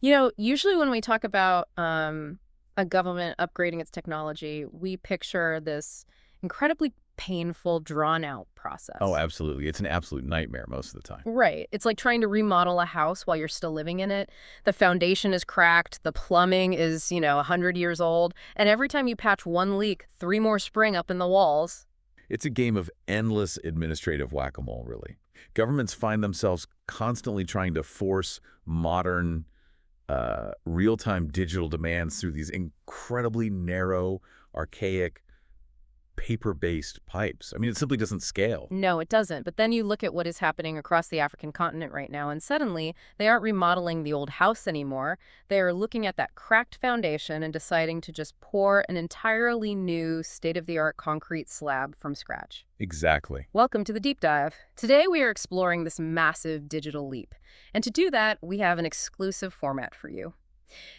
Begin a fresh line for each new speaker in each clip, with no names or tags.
Usually when we talk about a government upgrading its technology, we picture this incredibly painful, drawn-out
Oh,
process.
absolutely. It's an absolute nightmare most of the time.
Right. It's like trying to remodel a house while you're still living in it. The foundation is cracked, the plumbing is, 100 years old, and every time you patch one leak, three more spring up in the walls.
It's a game of endless administrative whack-a-mole, really. Governments find themselves constantly trying to force modern, real-time digital demands through these incredibly narrow, archaic, paper-based pipes. I mean, it simply doesn't scale.
No, it doesn't. But then you look at what is happening across the African continent right now, and suddenly they aren't remodeling the old house anymore. They're looking at that cracked foundation and deciding to just pour an entirely new state-of-the-art concrete slab from scratch.
Exactly.
Welcome to the deep dive. Today we are exploring this massive digital leap. And to do that, we have an exclusive format for you.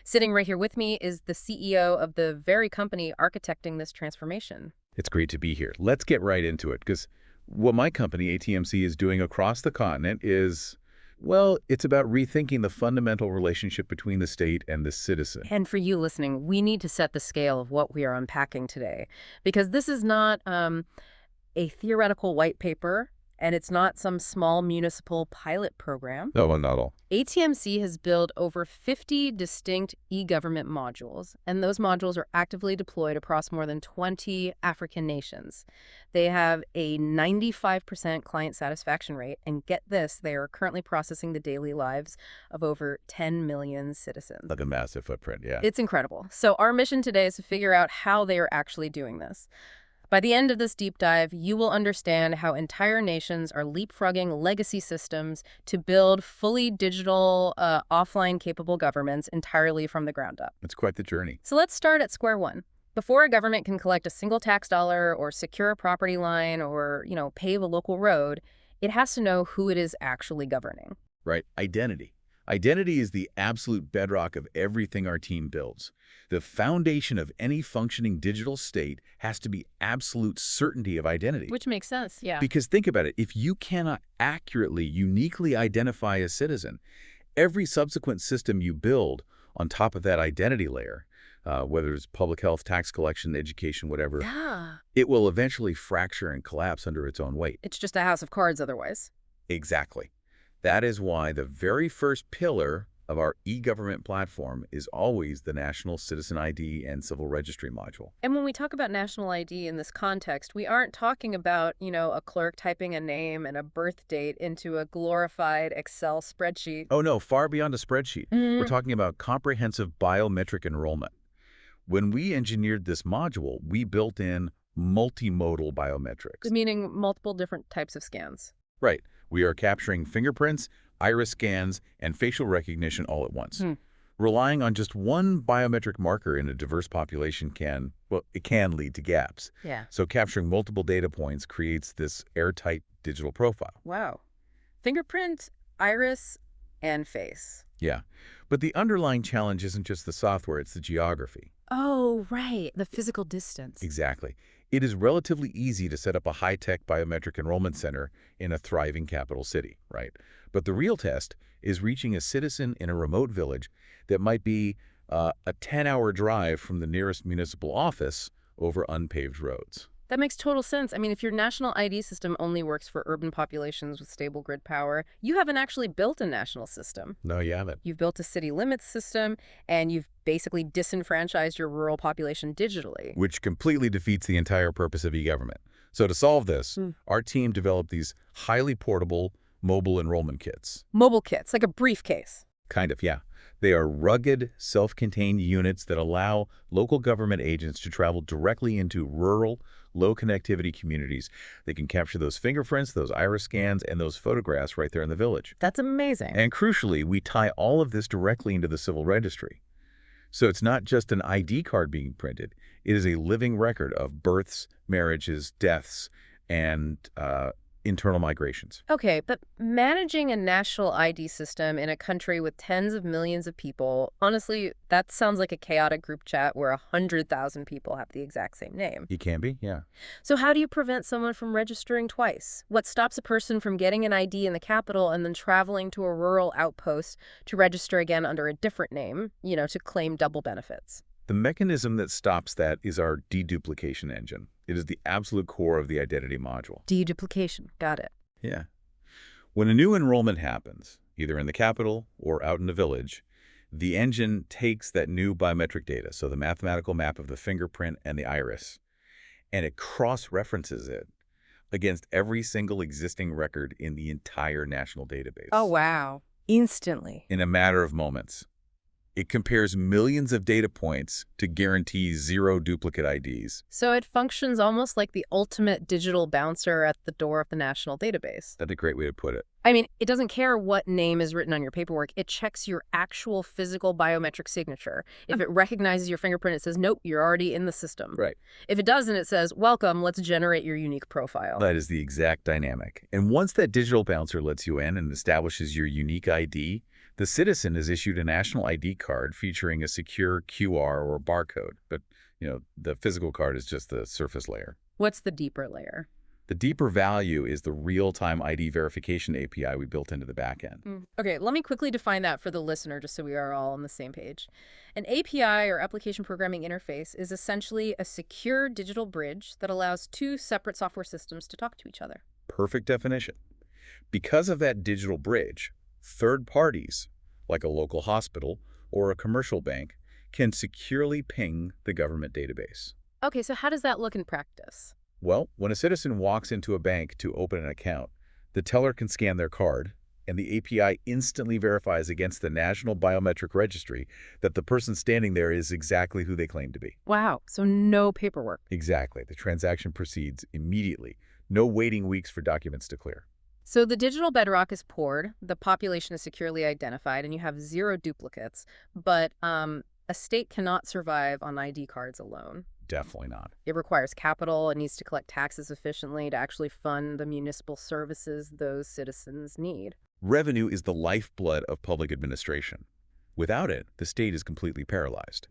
Sitting right here with me is the CEO of the very company architecting this transformation.
It's great to be here. Let's get right into it, because what my company, ATMC, is doing across the continent is, well, it's about rethinking the fundamental relationship between the state and the citizen.
And for you listening, we need to set the scale of what we are unpacking today, because this is not a theoretical white paper, and it's not some small municipal pilot program.
No, well, not all.
ATMC has built over 50 distinct e-government modules, and those modules are actively deployed across more than 20 African nations. They have a 95% client satisfaction rate, and get this, they are currently processing the daily lives of over 10 million citizens.
Like a massive footprint, yeah.
It's incredible. So our mission today is to figure out how they are actually doing this. By the end of this deep dive, you will understand how entire nations are leapfrogging legacy systems to build fully digital, offline-capable governments entirely from the ground up.
It's quite the journey.
So let's start at square one. Before a government can collect a single tax dollar or secure a property line or, pave a local road, it has to know who it is actually governing.
Right? Identity. Identity is the absolute bedrock of everything our team builds. The foundation of any functioning digital state has to be absolute certainty of identity.
Which makes sense, yeah.
Because think about it, if you cannot accurately, uniquely identify a citizen, every subsequent system you build on top of that identity layer, whether it's public health, tax collection, education, whatever,
Yeah.
it will eventually fracture and collapse under its own weight.
It's just a house of cards otherwise.
Exactly. That is why the very first pillar of our e-government platform is always the National Citizen ID and Civil Registry module.
And when we talk about national ID in this context, we aren't talking about, a clerk typing a name and a birth date into a glorified Excel spreadsheet.
Oh no, far beyond a spreadsheet. We're
Mm.
talking about comprehensive biometric enrollment. When we engineered this module, we built in multimodal biometrics.
Meaning multiple different types of scans.
Right. We are capturing fingerprints, iris scans, and facial recognition all at once.
Hmm.
Relying on just one biometric marker in a diverse population it can lead to gaps.
Yeah.
So capturing multiple data points creates this airtight digital profile.
Wow. Fingerprint, iris, and face.
Yeah. But the underlying challenge isn't just the software, it's the geography.
Oh, right. The physical distance.
Exactly. It is relatively easy to set up a high-tech biometric enrollment center in a thriving capital city, right? But the real test is reaching a citizen in a remote village that might be a 10-hour drive from the nearest municipal office over unpaved roads.
That makes total sense. I mean, if your national ID system only works for urban populations with stable grid power, you haven't actually built a national system.
No, you haven't.
You've built a city limits system, and you've basically disenfranchised your rural population digitally.
Which completely defeats the entire purpose of e-government. So to solve this, our team developed these highly portable mobile enrollment kits.
Mobile kits, like a briefcase.
Kind of, yeah. They are rugged, self-contained units that allow local government agents to travel directly into rural, low-connectivity communities. They can capture those fingerprints, those iris scans, and those photographs right there in the village.
That's amazing.
And crucially, we tie all of this directly into the civil registry. So it's not just an ID card being printed. It is a living record of births, marriages, deaths, and internal migrations.
Okay, but managing a national ID system in a country with tens of millions of people, honestly, that sounds like a chaotic group chat where 100,000 people have the exact same name.
It can be, yeah.
So how do you prevent someone from registering twice? What stops a person from getting an ID in the capital and then traveling to a rural outpost to register again under a different name, to claim double benefits?
The mechanism that stops that is our deduplication engine. It is the absolute core of the identity module.
Deduplication. Got it.
Yeah. When a new enrollment happens, either in the capital or out in the village, the engine takes that new biometric data, so the mathematical map of the fingerprint and the iris, and it cross-references it against every single existing record in the entire national database.
Oh, wow. Instantly.
In a matter of moments. It compares millions of data points to guarantee zero duplicate IDs.
So it functions almost like the ultimate digital bouncer at the door of the national database.
That's a great way to put it.
I mean, it doesn't care what name is written on your paperwork. It checks your actual physical biometric signature. If it recognizes your fingerprint, it says, nope, you're already in the system.
Right.
If it doesn't, it says, welcome, let's generate your unique profile.
That is the exact dynamic. And once that digital bouncer lets you in and establishes your unique ID, the citizen is issued a national ID card featuring a secure QR or barcode. But, the physical card is just the surface layer.
What's the deeper layer?
The deeper value is the real-time ID verification API we built into the backend.
Okay, let me quickly define that for the listener just so we are all on the same page. An API, or application programming interface, is essentially a secure digital bridge that allows two separate software systems to talk to each other.
Perfect definition. Because of that digital bridge, third parties, like a local hospital or a commercial bank, can securely ping the government database.
Okay, so how does that look in practice?
Well, when a citizen walks into a bank to open an account, the teller can scan their card, and the API instantly verifies against the National Biometric Registry that the person standing there is exactly who they claim to be.
Wow, so no paperwork.
Exactly. The transaction proceeds immediately. No waiting weeks for documents to clear.
So the digital bedrock is poured, the population is securely identified, and you have zero duplicates. But a state cannot survive on ID cards alone.
Definitely not.
It requires capital. It needs to collect taxes efficiently to actually fund the municipal services those citizens need.
Revenue is the lifeblood of public administration. Without it, the state is completely paralyzed.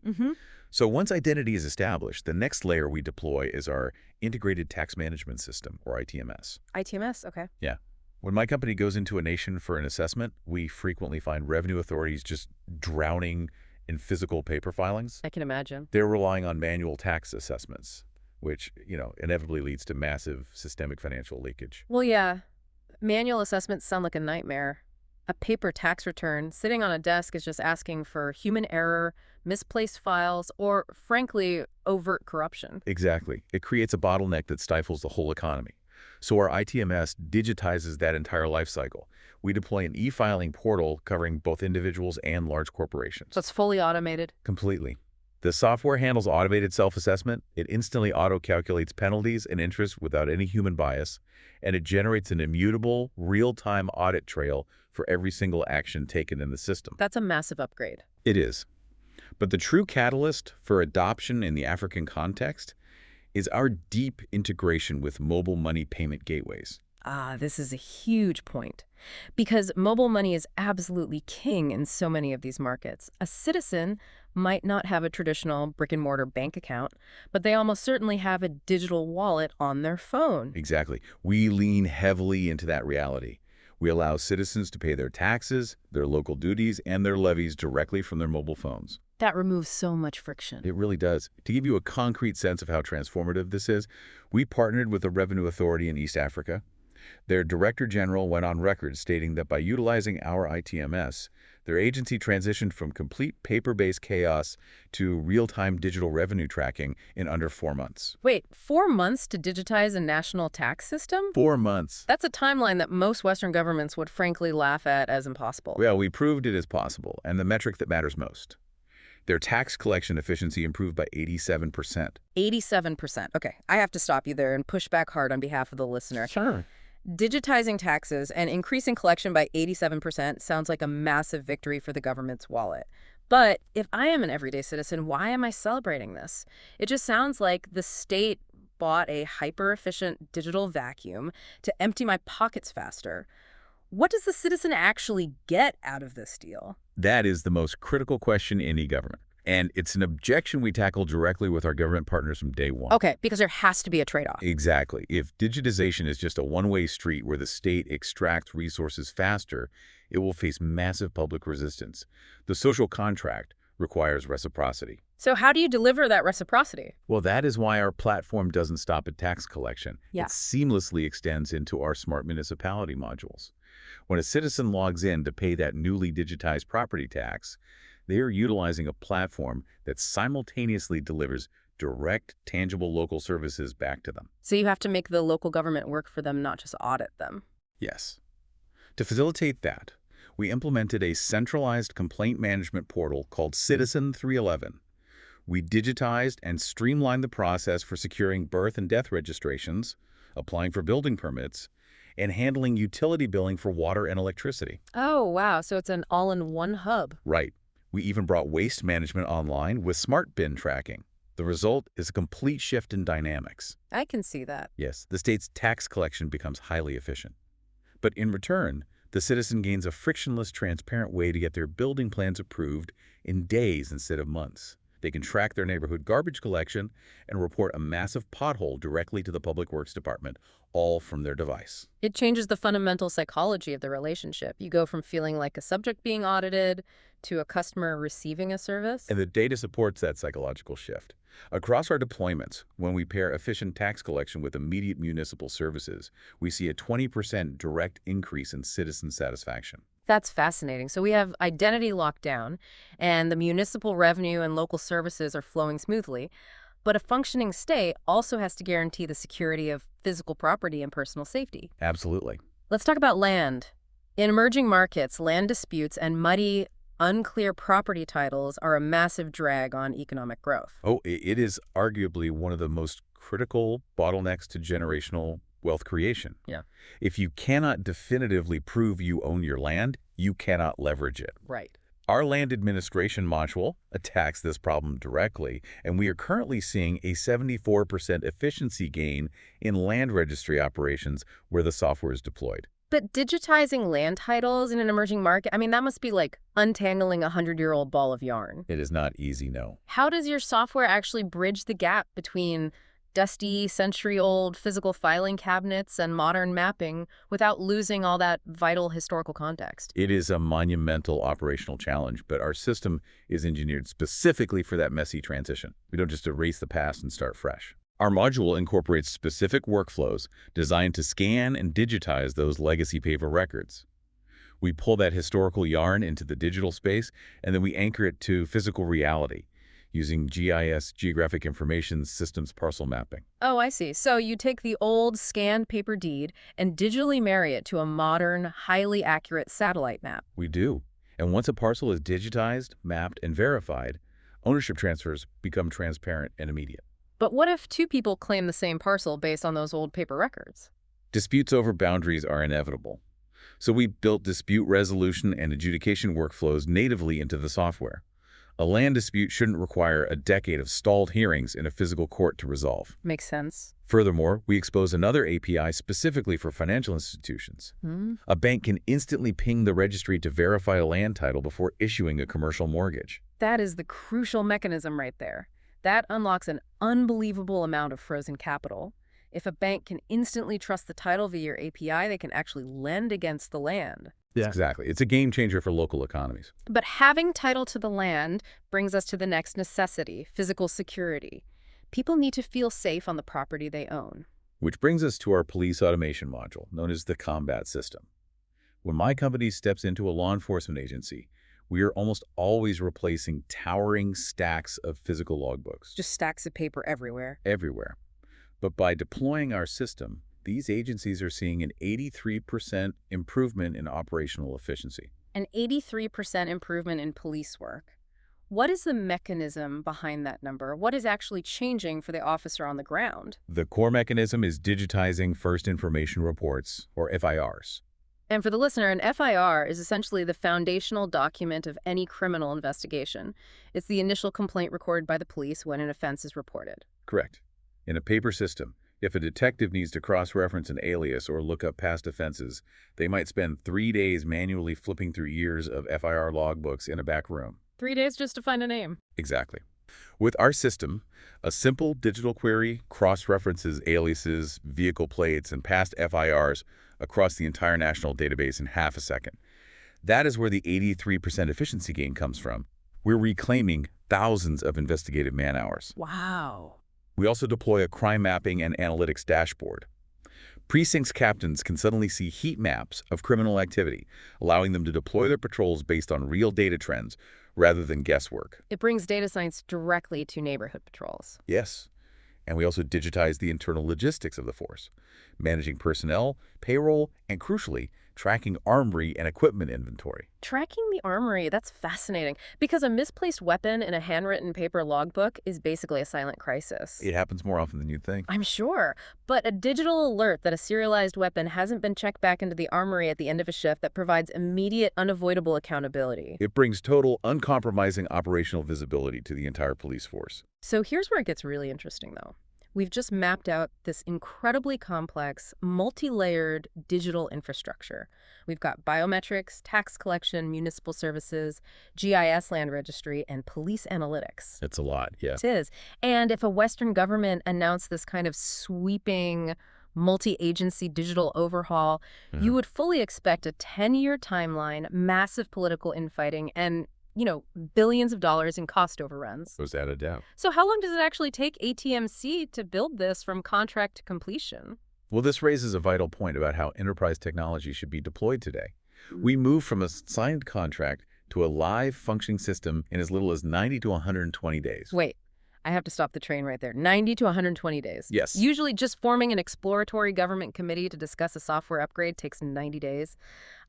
So once identity is established, the next layer we deploy is our Integrated Tax Management System, or ITMS.
ITMS, okay.
Yeah. When my company goes into a nation for an assessment, we frequently find revenue authorities just drowning in physical paper filings.
I can imagine.
They're relying on manual tax assessments, which, inevitably leads to massive systemic financial leakage.
Well, yeah. Manual assessments sound like a nightmare. A paper tax return sitting on a desk is just asking for human error, misplaced files, or, frankly, overt corruption.
Exactly. It creates a bottleneck that stifles the whole economy. So our ITMS digitizes that entire life cycle. We deploy an e-filing portal covering both individuals and large corporations.
So it's fully automated?
Completely. The software handles automated self-assessment. It instantly auto-calculates penalties and interest without any human bias, and it generates an immutable, real-time audit trail for every single action taken in the system.
That's a massive upgrade.
It is. But the true catalyst for adoption in the African context is our deep integration with mobile money payment gateways.
This is a huge point. Because mobile money is absolutely king in so many of these markets. A citizen might not have a traditional brick-and-mortar bank account, but they almost certainly have a digital wallet on their phone.
Exactly. We lean heavily into that reality. We allow citizens to pay their taxes, their local duties, and their levies directly from their mobile phones.
That removes so much friction.
It really does. To give you a concrete sense of how transformative this is, we partnered with a revenue authority in East Africa. Their Director General went on record stating that by utilizing our ITMS, their agency transitioned from complete paper-based chaos to real-time digital revenue tracking in under 4 months.
Wait, 4 months to digitize a national tax system?
4 months.
That's a timeline that most Western governments would frankly laugh at as impossible.
Well, we proved it is possible, and the metric that matters most. Their tax collection efficiency improved by 87%.
87%. Okay, I have to stop you there and push back hard on behalf of the listener.
Sure.
Digitizing taxes and increasing collection by 87% sounds like a massive victory for the government's wallet. But if I am an everyday citizen, why am I celebrating this? It just sounds like the state bought a hyper-efficient digital vacuum to empty my pockets faster. What does the citizen actually get out of this deal?
That is the most critical question in e-government. And it's an objection we tackle directly with our government partners from day one.
Okay, because there has to be a trade-off.
Exactly. If digitization is just a one-way street where the state extracts resources faster, it will face massive public resistance. The social contract requires reciprocity.
So how do you deliver that reciprocity?
Well, that is why our platform doesn't stop at tax collection.
Yeah.
It seamlessly extends into our smart municipality modules. When a citizen logs in to pay that newly digitized property tax, they are utilizing a platform that simultaneously delivers direct, tangible local services back to them.
So you have to make the local government work for them, not just audit them.
Yes. To facilitate that, we implemented a centralized complaint management portal called Citizen 311. We digitized and streamlined the process for securing birth and death registrations, applying for building permits, and handling utility billing for water and electricity.
Oh, wow. So it's an all-in-one hub.
Right. We even brought waste management online with smart bin tracking. The result is a complete shift in dynamics.
I can see that.
Yes, the state's tax collection becomes highly efficient. But in return, the citizen gains a frictionless, transparent way to get their building plans approved in days instead of months. They can track their neighborhood garbage collection and report a massive pothole directly to the Public Works Department, all from their device.
It changes the fundamental psychology of the relationship. You go from feeling like a subject being audited to a customer receiving a service.
And the data supports that psychological shift. Across our deployments, when we pair efficient tax collection with immediate municipal services, we see a 20% direct increase in citizen satisfaction.
That's fascinating. So we have identity locked down, and the municipal revenue and local services are flowing smoothly. But a functioning state also has to guarantee the security of physical property and personal safety.
Absolutely.
Let's talk about land. In emerging markets, land disputes and muddy, unclear property titles are a massive drag on economic growth.
Oh, it is arguably one of the most critical bottlenecks to generational wealth creation.
Yeah.
If you cannot definitively prove you own your land, you cannot leverage it.
Right.
Our land administration module attacks this problem directly, and we are currently seeing a 74% efficiency gain in land registry operations where the software is deployed.
But digitizing land titles in an emerging market, I mean, that must be like untangling a 100-year-old ball of yarn.
It is not easy, no.
How does your software actually bridge the gap between dusty, century-old physical filing cabinets and modern mapping without losing all that vital historical context?
It is a monumental operational challenge, but our system is engineered specifically for that messy transition. We don't just erase the past and start fresh. Our module incorporates specific workflows designed to scan and digitize those legacy paper records. We pull that historical yarn into the digital space, and then we anchor it to physical reality using GIS, Geographic Information Systems parcel mapping.
Oh, I see. So you take the old scanned paper deed and digitally marry it to a modern, highly accurate satellite map.
We do. And once a parcel is digitized, mapped, and verified, ownership transfers become transparent and immediate.
But what if two people claim the same parcel based on those old paper records?
Disputes over boundaries are inevitable. So we built dispute resolution and adjudication workflows natively into the software. A land dispute shouldn't require a decade of stalled hearings in a physical court to resolve.
Makes sense.
Furthermore, we expose another API specifically for financial institutions. A bank can instantly ping the registry to verify a land title before issuing a commercial mortgage.
That is the crucial mechanism right there. That unlocks an unbelievable amount of frozen capital. If a bank can instantly trust the title via your API, they can actually lend against the land.
Yeah. Exactly. It's a game changer for local economies.
But having title to the land brings us to the next necessity, physical security. People need to feel safe on the property they own.
Which brings us to our police automation module, known as the Combat System. When my company steps into a law enforcement agency, we are almost always replacing towering stacks of physical logbooks.
Just stacks of paper everywhere.
Everywhere. But by deploying our system, these agencies are seeing an 83% improvement in operational efficiency.
An 83% improvement in police work. What is the mechanism behind that number? What is actually changing for the officer on the ground?
The core mechanism is digitizing First Information Reports, or FIRs.
And for the listener, an FIR is essentially the foundational document of any criminal investigation. It's the initial complaint recorded by the police when an offense is reported.
Correct. In a paper system, if a detective needs to cross-reference an alias or look up past offenses, they might spend 3 days manually flipping through years of FIR logbooks in a back room.
3 days just to find a name.
Exactly. With our system, a simple digital query cross-references aliases, vehicle plates, and past FIRs across the entire national database in half a second. That is where the 83% efficiency gain comes from. We're reclaiming thousands of investigative man-hours.
Wow.
We also deploy a crime mapping and analytics dashboard. Precincts captains can suddenly see heat maps of criminal activity, allowing them to deploy their patrols based on real data trends rather than guesswork.
It brings data science directly to neighborhood patrols.
Yes. And we also digitize the internal logistics of the force, managing personnel, payroll, and crucially, tracking armory and equipment inventory.
Tracking the armory, that's fascinating, because a misplaced weapon in a handwritten paper logbook is basically a silent crisis.
It happens more often than you'd think.
I'm sure, but a digital alert that a serialized weapon hasn't been checked back into the armory at the end of a shift that provides immediate, unavoidable accountability.
It brings total, uncompromising operational visibility to the entire police force.
So here's where it gets really interesting, though. We've just mapped out this incredibly complex, multi-layered digital infrastructure. We've got biometrics, tax collection, municipal services, GIS land registry, and police analytics.
It's a lot, yeah.
It is. And if a Western government announced this kind of sweeping, multi-agency digital overhaul, you would fully expect a 10-year timeline, massive political infighting, and billions of dollars in cost overruns.
Without a doubt.
So how long does it actually take ATMC to build this from contract to completion?
Well, this raises a vital point about how enterprise technology should be deployed today. We move from a signed contract to a live functioning system in as little as 90 to 120 days.
Wait, I have to stop the train right there. 90 to 120 days.
Yes.
Usually just forming an exploratory government committee to discuss a software upgrade takes 90 days.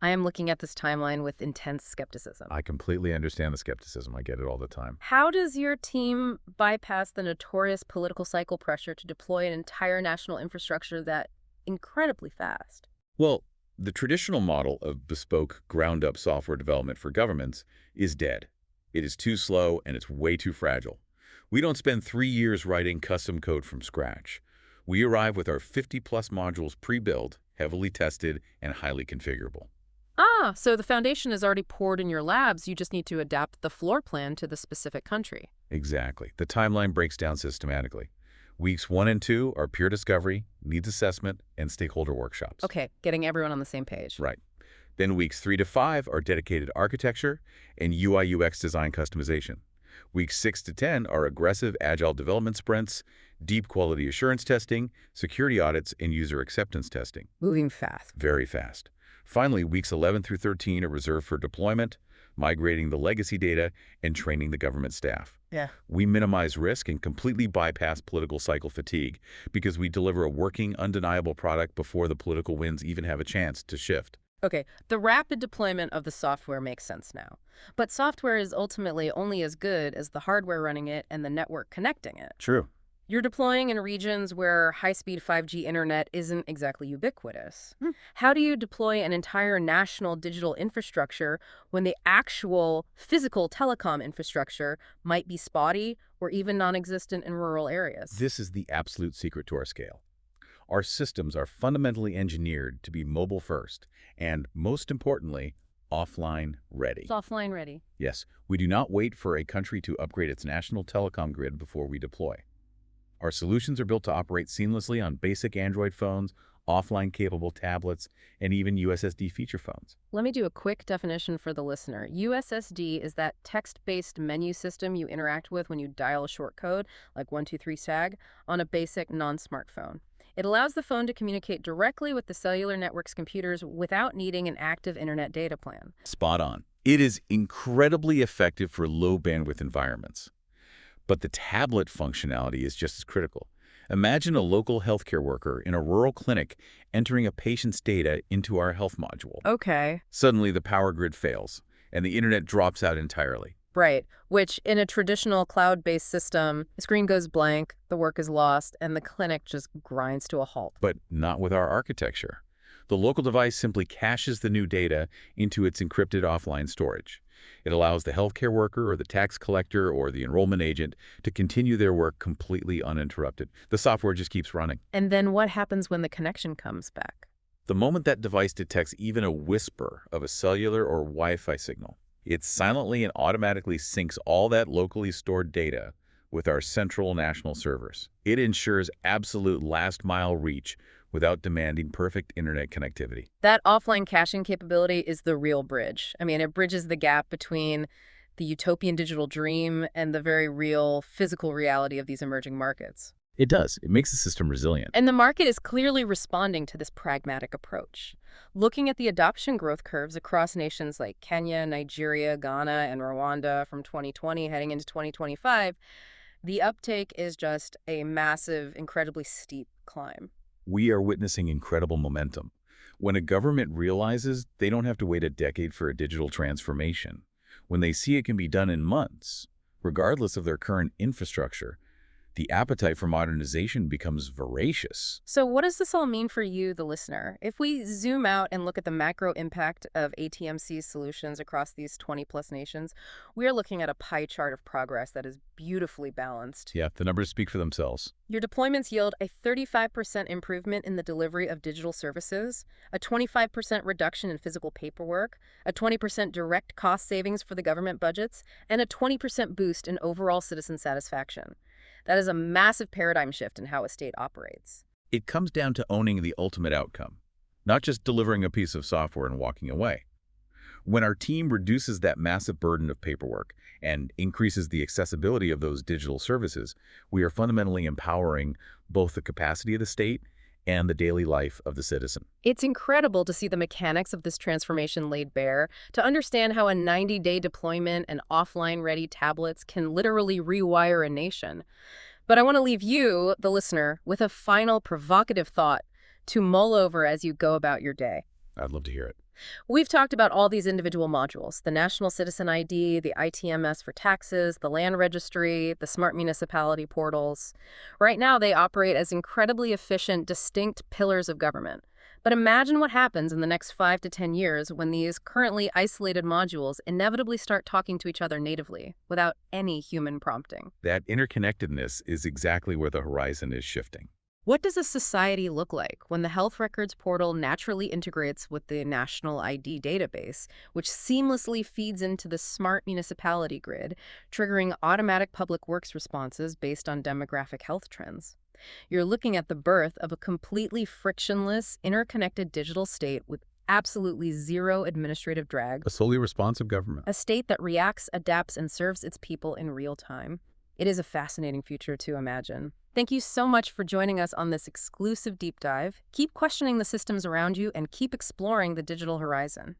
I am looking at this timeline with intense skepticism.
I completely understand the skepticism. I get it all the time.
How does your team bypass the notorious political cycle pressure to deploy an entire national infrastructure that incredibly fast?
Well, the traditional model of bespoke, ground-up software development for governments is dead. It is too slow and it's way too fragile. We don't spend 3 years writing custom code from scratch. We arrive with our 50-plus modules pre-built, heavily tested, and highly configurable.
Ah, so the foundation is already poured in your labs. You just need to adapt the floor plan to the specific country.
Exactly. The timeline breaks down systematically. Weeks 1 and 2 are pure discovery, needs assessment, and stakeholder workshops.
Okay, getting everyone on the same page.
Right. Then weeks 3 to 5 are dedicated architecture and UI/UX design customization. Weeks 6 to 10 are aggressive agile development sprints, deep quality assurance testing, security audits, and user acceptance testing.
Moving fast.
Very fast. Finally, weeks 11 through 13 are reserved for deployment, migrating the legacy data, and training the government staff.
Yeah.
We minimize risk and completely bypass political cycle fatigue because we deliver a working, undeniable product before the political winds even have a chance to shift.
Okay, the rapid deployment of the software makes sense now. But software is ultimately only as good as the hardware running it and the network connecting it.
True.
You're deploying in regions where high-speed 5G internet isn't exactly ubiquitous. How do you deploy an entire national digital infrastructure when the actual physical telecom infrastructure might be spotty or even non-existent in rural areas?
This is the absolute secret to our scale. Our systems are fundamentally engineered to be mobile first and, most importantly, offline ready.
It's offline ready.
Yes, we do not wait for a country to upgrade its national telecom grid before we deploy. Our solutions are built to operate seamlessly on basic Android phones, offline-capable tablets, and even USSD feature phones.
Let me do a quick definition for the listener. USSD is that text-based menu system you interact with when you dial a short code, like 123 SAG, on a basic non-smartphone. It allows the phone to communicate directly with the cellular network's computers without needing an active internet data plan.
Spot on. It is incredibly effective for low-bandwidth environments. But the tablet functionality is just as critical. Imagine a local healthcare worker in a rural clinic entering a patient's data into our health module.
Okay.
Suddenly, the power grid fails, and the internet drops out entirely.
Right, which in a traditional cloud-based system, the screen goes blank, the work is lost, and the clinic just grinds to a halt.
But not with our architecture. The local device simply caches the new data into its encrypted offline storage. It allows the healthcare worker or the tax collector or the enrollment agent to continue their work completely uninterrupted. The software just keeps running.
And then what happens when the connection comes back?
The moment that device detects even a whisper of a cellular or Wi-Fi signal, it silently and automatically syncs all that locally stored data with our central national servers. It ensures absolute last-mile reach without demanding perfect internet connectivity.
That offline caching capability is the real bridge. I mean, it bridges the gap between the utopian digital dream and the very real physical reality of these emerging markets.
It does. It makes the system resilient.
And the market is clearly responding to this pragmatic approach. Looking at the adoption growth curves across nations like Kenya, Nigeria, Ghana, and Rwanda from 2020 heading into 2025, the uptake is just a massive, incredibly steep climb.
We are witnessing incredible momentum. When a government realizes they don't have to wait a decade for a digital transformation, when they see it can be done in months, regardless of their current infrastructure, the appetite for modernization becomes voracious.
So what does this all mean for you, the listener? If we zoom out and look at the macro impact of ATMC's solutions across these 20-plus nations, we are looking at a pie chart of progress that is beautifully balanced.
Yeah, the numbers speak for themselves.
Your deployments yield a 35% improvement in the delivery of digital services, a 25% reduction in physical paperwork, a 20% direct cost savings for the government budgets, and a 20% boost in overall citizen satisfaction. That is a massive paradigm shift in how a state operates.
It comes down to owning the ultimate outcome, not just delivering a piece of software and walking away. When our team reduces that massive burden of paperwork and increases the accessibility of those digital services, we are fundamentally empowering both the capacity of the state and the daily life of the citizen.
It's incredible to see the mechanics of this transformation laid bare, to understand how a 90-day deployment and offline-ready tablets can literally rewire a nation. But I want to leave you, the listener, with a final provocative thought to mull over as you go about your day.
I'd love to hear it.
We've talked about all these individual modules, the National Citizen ID, the ITMS for taxes, the land registry, the smart municipality portals. Right now, they operate as incredibly efficient, distinct pillars of government. But imagine what happens in the next 5 to 10 years when these currently isolated modules inevitably start talking to each other natively, without any human prompting.
That interconnectedness is exactly where the horizon is shifting.
What does a society look like when the health records portal naturally integrates with the national ID database, which seamlessly feeds into the smart municipality grid, triggering automatic public works responses based on demographic health trends? You're looking at the birth of a completely frictionless, interconnected digital state with absolutely zero administrative drag.
A solely responsive government.
A state that reacts, adapts, and serves its people in real time. It is a fascinating future to imagine. Thank you so much for joining us on this exclusive deep dive. Keep questioning the systems around you and keep exploring the digital horizon.